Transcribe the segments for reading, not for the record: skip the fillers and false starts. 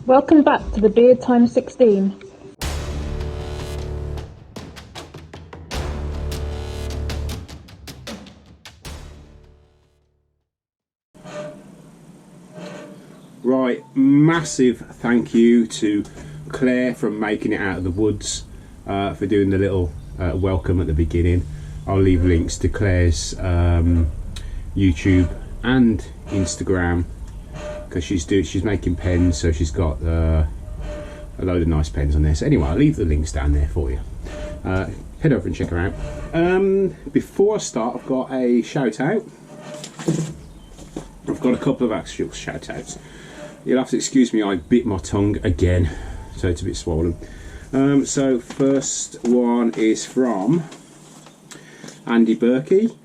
Welcome back to the Beard Time 16. Right, massive thank you to Claire from Making It Out of the Woods for doing the little welcome at the beginning. I'll leave links to Claire's YouTube and Instagram, because she's making pens, so she's got a load of nice pens on there. So anyway, I'll leave the links down there for you. Head over and check her out. Before I start, I've got a shout out. I've got a couple of Axial shout outs. You'll have to excuse me, I bit my tongue again, so it's a bit swollen. So first one is from Andy Birky.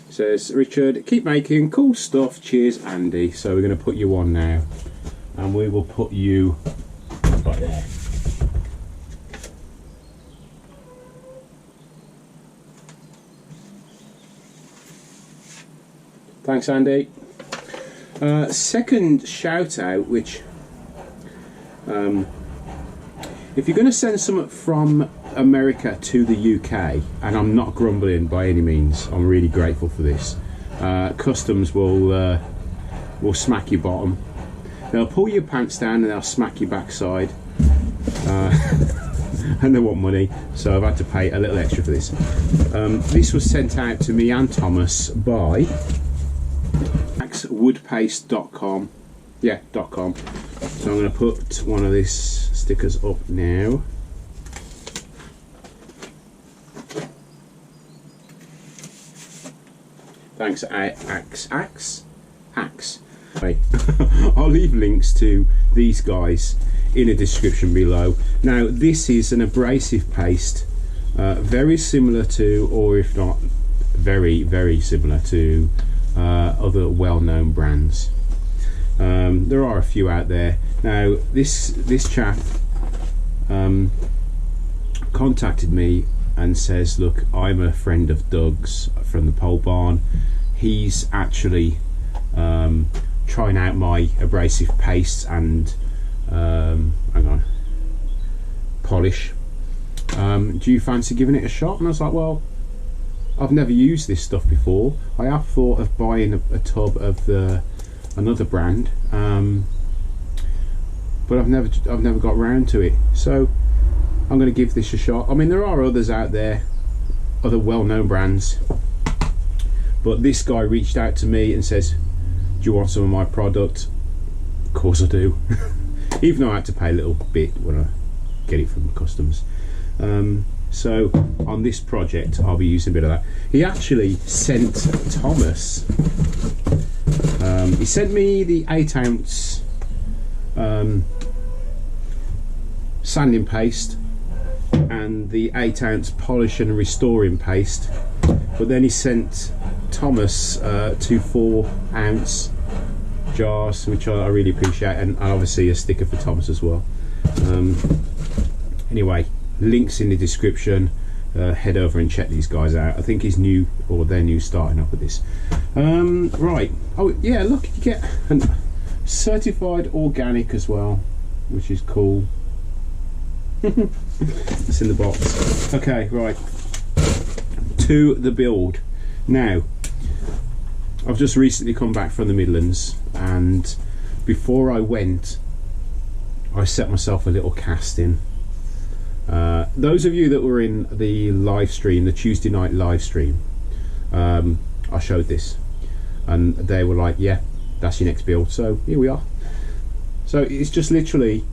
Says, Richard, keep making cool stuff, cheers Andy. So we're going to put you on now, and we will put you right there. Thanks Andy. Second shout out, which if you're going to send something from America to the UK, and I'm not grumbling by any means, I'm really grateful for this, customs will smack your bottom. They'll pull your pants down and they'll smack your backside, and they want money, so I've had to pay a little extra for this. This was sent out to me and Thomas by ackswoodpaste.com. Yeah, .com. So I'm going to put one of these stickers up now. Thanks Acks. Hey. I'll leave links to these guys in the description below. Now this is an abrasive paste, very similar to, or if not very similar to, other well-known brands. There are a few out there. Now this chap contacted me and says, look, I'm a friend of Doug's from the pole barn. He's actually trying out my abrasive pastes and polish. Do you fancy giving it a shot? And I was like, well, I've never used this stuff before. I have thought of buying a tub of another brand, but I've never got round to it. So I'm going to give this a shot. I mean, there are others out there, other well-known brands, but this guy reached out to me and says, do you want some of my product? Of course I do. Even though I had to pay a little bit when I get it from customs. So on this project I'll be using a bit of that. He actually sent Thomas, he sent me the 8-ounce sanding paste and the 8-ounce polish and restoring paste, but then he sent Thomas 2 4-ounce jars, which I really appreciate, and obviously a sticker for Thomas as well. Anyway, links in the description. Head over and check these guys out. I think he's new, or they're new starting up with this. Right, oh yeah, look, you get a certified organic as well, which is cool. It's in the box. Okay, right, to the build. Now I've just recently come back from the Midlands, and before I went I set myself a little casting. Those of you that were in the live stream, the Tuesday night live stream, I showed this and they were like, yeah, that's your next build. So here we are. So it's just literally,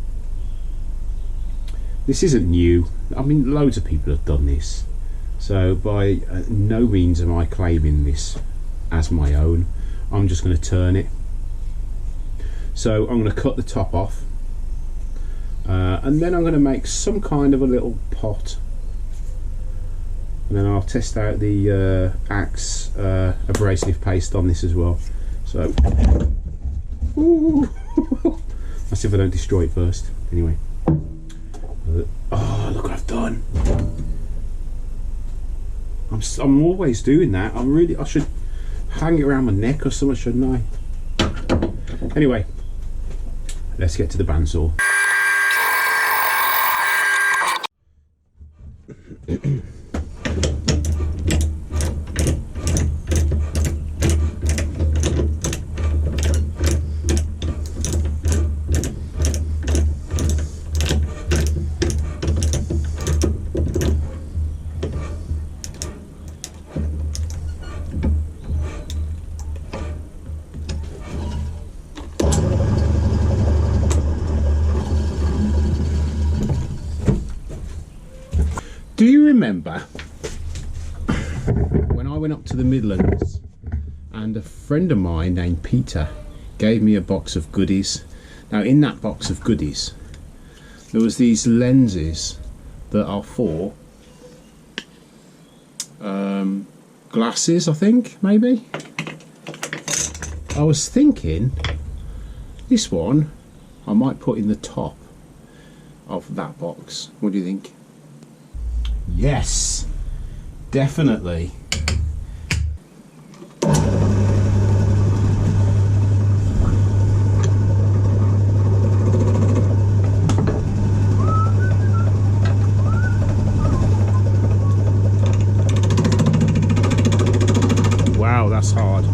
this isn't new. I mean, loads of people have done this, so by no means am I claiming this as my own. I'm just going to turn it. So I'm going to cut the top off, and then I'm going to make some kind of a little pot, and then I'll test out the Acks abrasive paste on this as well. So ooh. Let's see if I don't destroy it first. Anyway, oh, look what I've done. I'm always doing that. I should hang it around my neck or something, shouldn't I? Anyway, let's get to the bandsaw. Do you remember when I went up to the Midlands and a friend of mine named Peter gave me a box of goodies? Now in that box of goodies there was these lenses that are for glasses, I think, maybe. I was thinking this one I might put in the top of that box. What do you think? Yes, definitely. Wow, that's hard.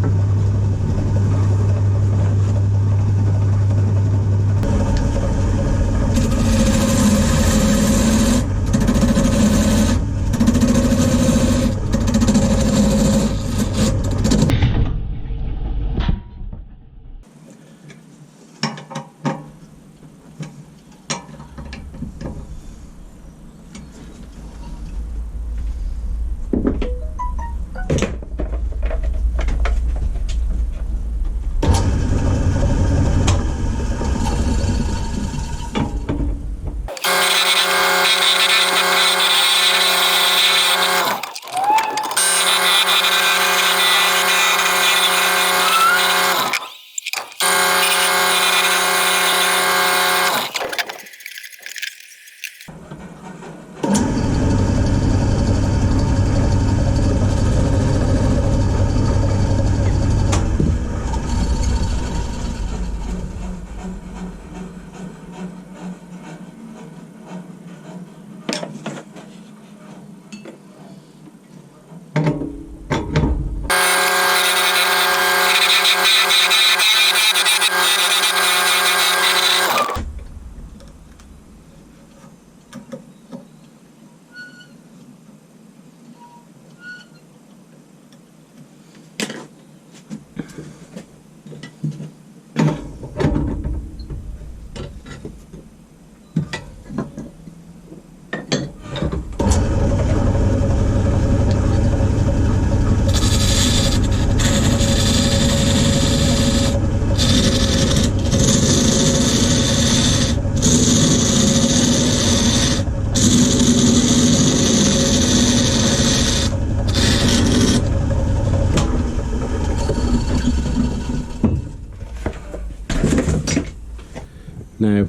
Now,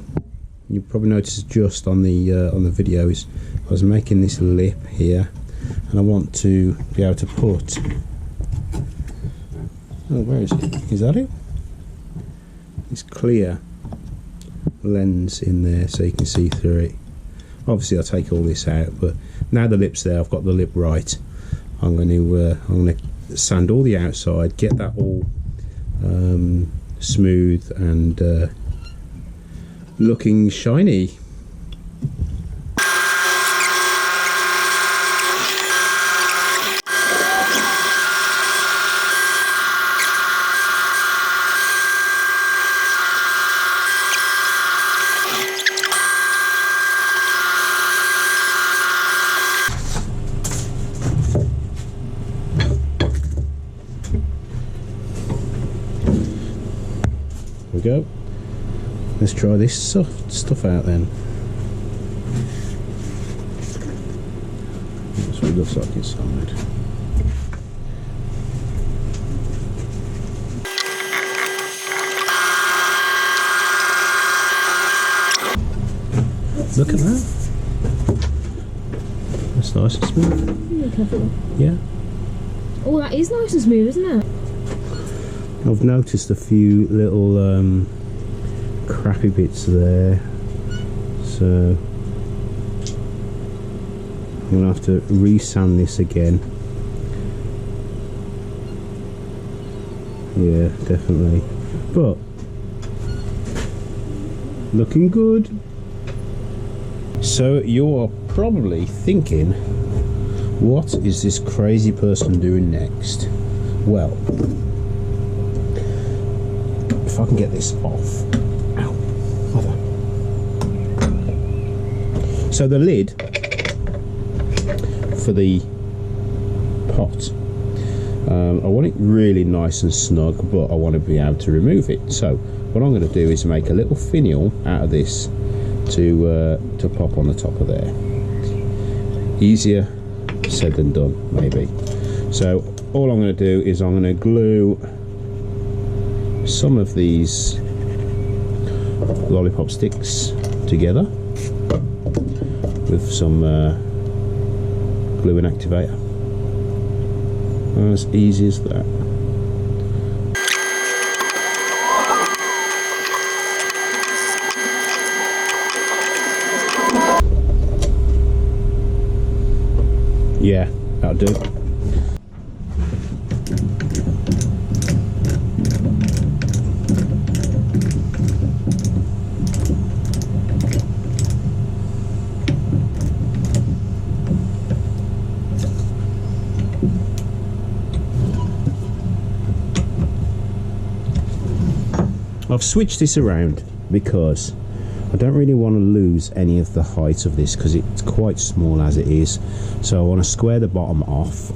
you probably noticed just on the video is I was making this lip here, and I want to be able to put. Oh, where is it? Is that it? This clear lens in there so you can see through it. Obviously, I'll take all this out, but now the lip's there, I've got the lip right. I'm going to sand all the outside, get that all smooth and looking shiny. We go. Let's try this stuff out then. That's what it looks like inside. Look at that. That's nice and smooth. Yeah, careful. Yeah. Oh, that is nice and smooth, isn't it? I've noticed a few little crappy bits there, so I'm going to have to re-sand this again. Yeah, definitely, but looking good. So you're probably thinking, what is this crazy person doing next? Well, if I can get this off. Ow. Mother. So the lid for the pot, I want it really nice and snug, but I want to be able to remove it. So what I'm going to do is make a little finial out of this to pop on the top of there. Easier said than done, maybe. So all I'm going to do is I'm going to glue some of these lollipop sticks together with some glue and activator. As easy as that. Yeah, that'll do. I've switched this around because I don't really want to lose any of the height of this because it's quite small as it is. So I want to square the bottom off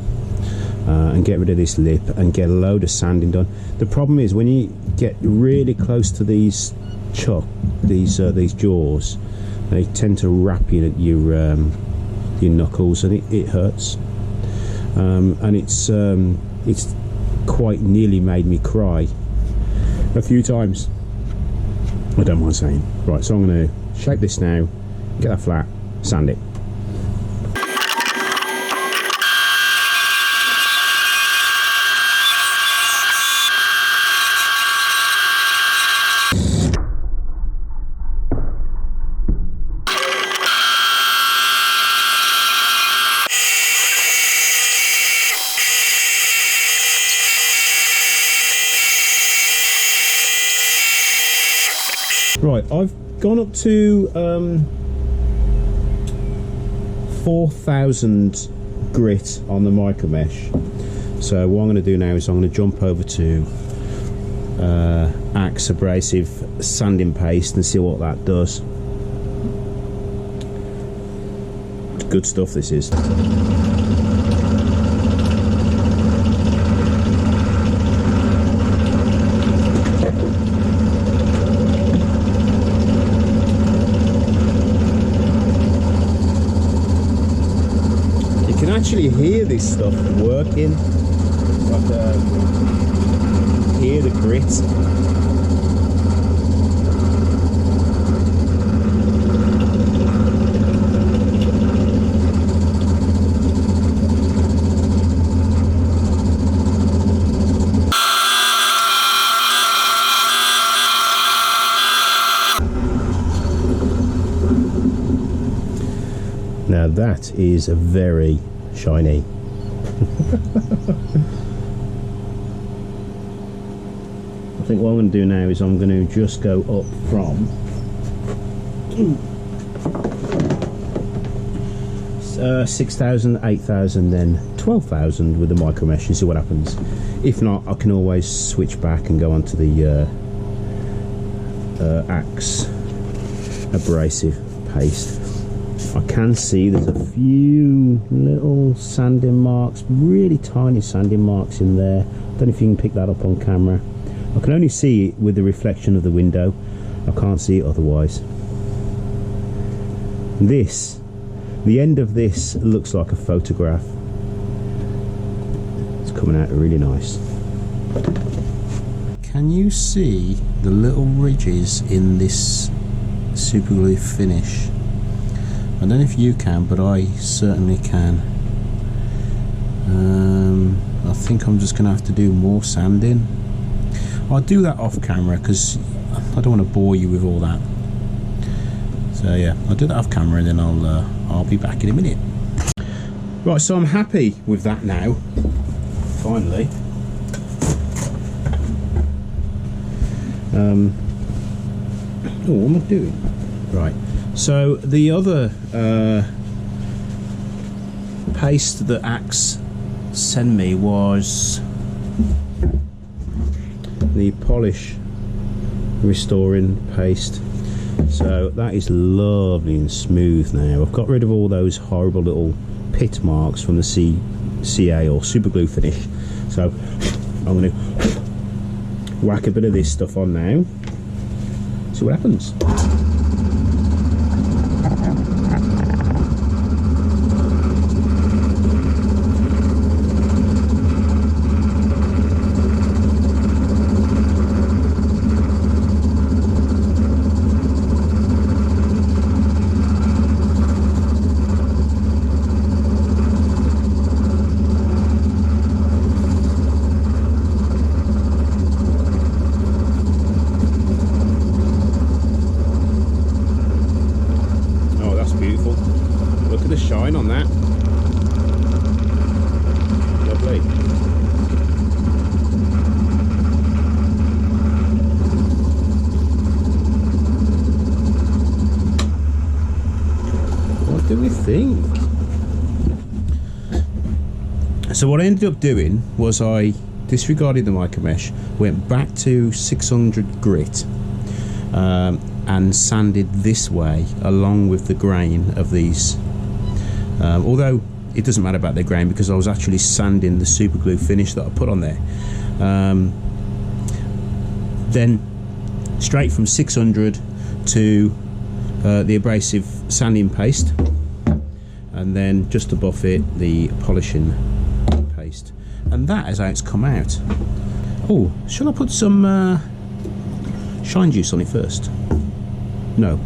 and get rid of this lip and get a load of sanding done. The problem is when you get really close to these jaws, they tend to wrap your knuckles and it hurts. And it's quite nearly made me cry a few times. I don't mind saying. Right, so I'm going to shape this now, get that flat, sand it. Right, I've gone up to 4,000 grit on the micro mesh. So what I'm going to do now is I'm going to jump over to Acks Abrasive sanding paste and see what that does. Good stuff this is. Actually hear this stuff working, but hear the grit. Now that is a very shiny. I think what I'm going to do now is I'm going to just go up from 6,000, 8,000, then 12,000 with the micro mesh and see what happens. If not, I can always switch back and go onto the Acks Abrasive paste. I can see there's a few little sanding marks, really tiny sanding marks in there. I don't know if you can pick that up on camera. I can only see it with the reflection of the window. I can't see it otherwise. This, the end of this looks like a photograph. It's coming out really nice. Can you see the little ridges in this super glue finish? I don't know if you can, but I certainly can. I think I'm just going to have to do more sanding. I'll do that off camera because I don't want to bore you with all that. So yeah, I'll do that off camera and then I'll be back in a minute. Right, so I'm happy with that now. Finally. Oh, what am I doing? Right. So the other paste that Acks sent me was the Polish Restoring paste. So that is lovely and smooth now. I've got rid of all those horrible little pit marks from the CA or super glue finish. So I'm going to whack a bit of this stuff on now. See what happens. Look at the shine on that. Lovely. What do we think? So what I ended up doing was I disregarded the micro mesh, went back to 600 grit, and sanded this way along with the grain of these. Although it doesn't matter about the grain because I was actually sanding the super glue finish that I put on there. Then straight from 600 to the abrasive sanding paste, and then just above it the polishing paste, and that is how it's come out. Oh, shall I put some shine juice on it first? No,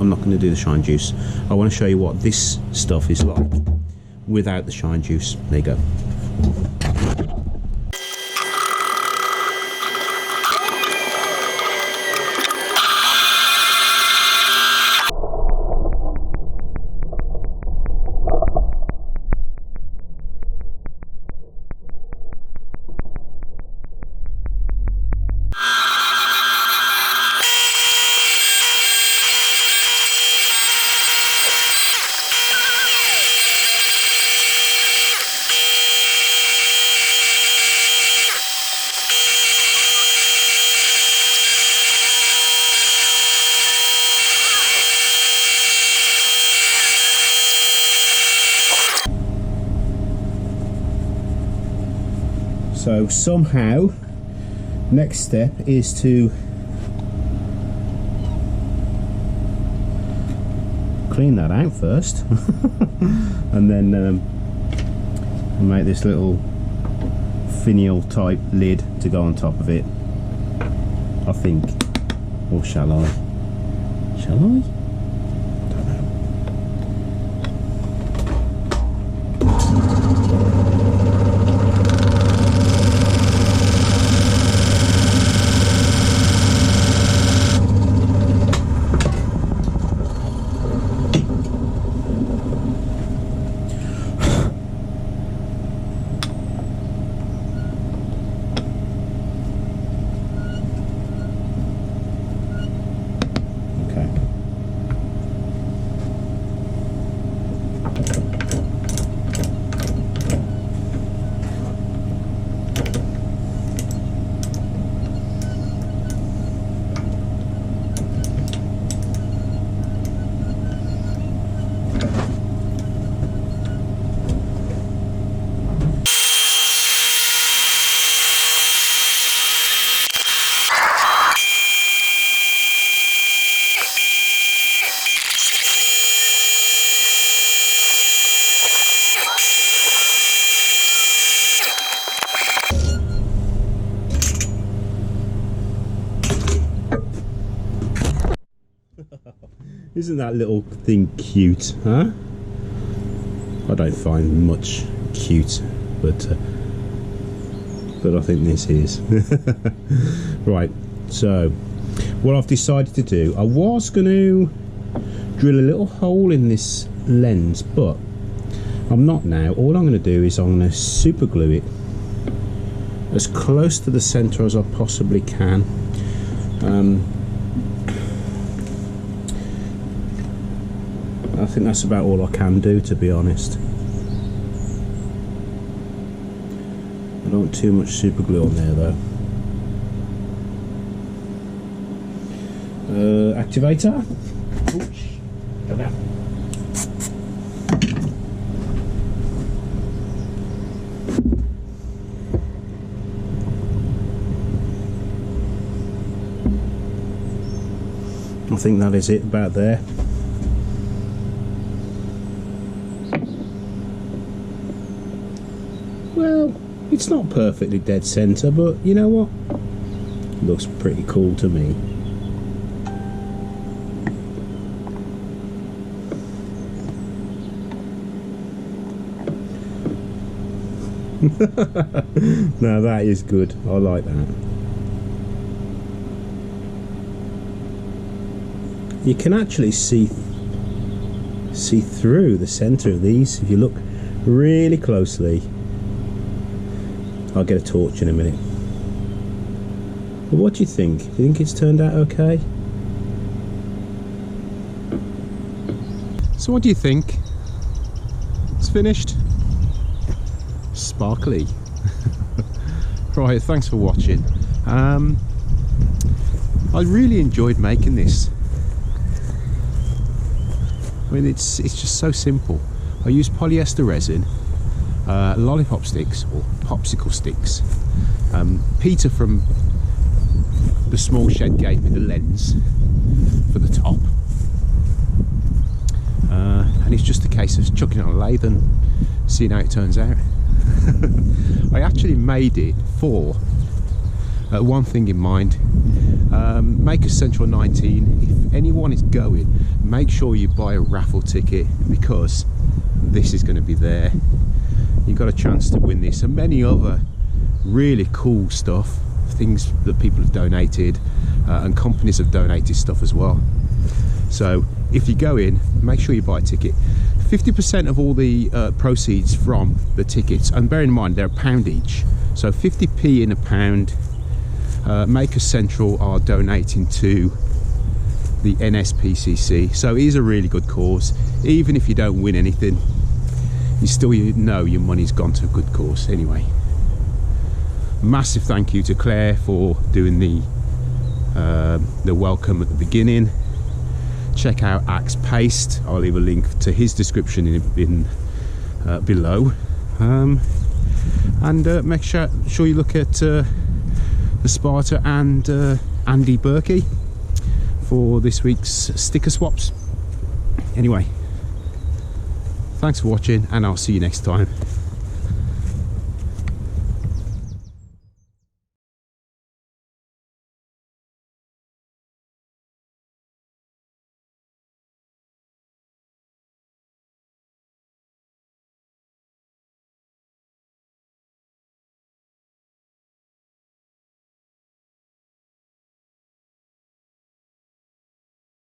I'm not going to do the shine juice. I want to show you what this stuff is like without the shine juice. There you go. So somehow, next step is to clean that out first, and then make this little finial type lid to go on top of it, I think. Or shall I? Shall I? Isn't that little thing cute, huh? I don't find much cute, but but I think this is. Right, so what I've decided to do, I was going to drill a little hole in this lens, but I'm not now. All I'm going to do is I'm going to super glue it as close to the center as I possibly can. I think that's about all I can do, to be honest. I don't want too much super glue on there though. Activator. Oops. I think that is it, about there. Well, it's not perfectly dead center, but you know what? It looks pretty cool to me. Now that is good. I like that. You can actually see through the center of these if you look really closely. I'll get a torch in a minute. But what do you think? Do you think it's turned out okay? So what do you think? It's finished. Sparkly. Right, thanks for watching. I really enjoyed making this. I mean, it's just so simple. I use polyester resin, lollipop sticks or popsicle sticks. Peter from the small shed gave me the lens for the top, and it's just a case of chucking it on a lathe and seeing how it turns out. I actually made it for one thing in mind. Make a Central 19. If anyone is going, make sure you buy a raffle ticket, because this is going to be there. You got a chance to win this and many other really cool stuff, things that people have donated, and companies have donated stuff as well. So if you go in, make sure you buy a ticket. 50% of all the proceeds from the tickets, and bear in mind they're £1 each, so 50p in a pound. Maker Central are donating to the NSPCC, so it is a really good cause. Even if you don't win anything, you still know your money's gone to a good cause anyway. Massive thank you to Claire for doing the welcome at the beginning. Check out Acks Paste. I'll leave a link to his description in below, and make sure you look at the Sparta and Andy Birky for this week's sticker swaps. Anyway, thanks for watching, and I'll see you next time.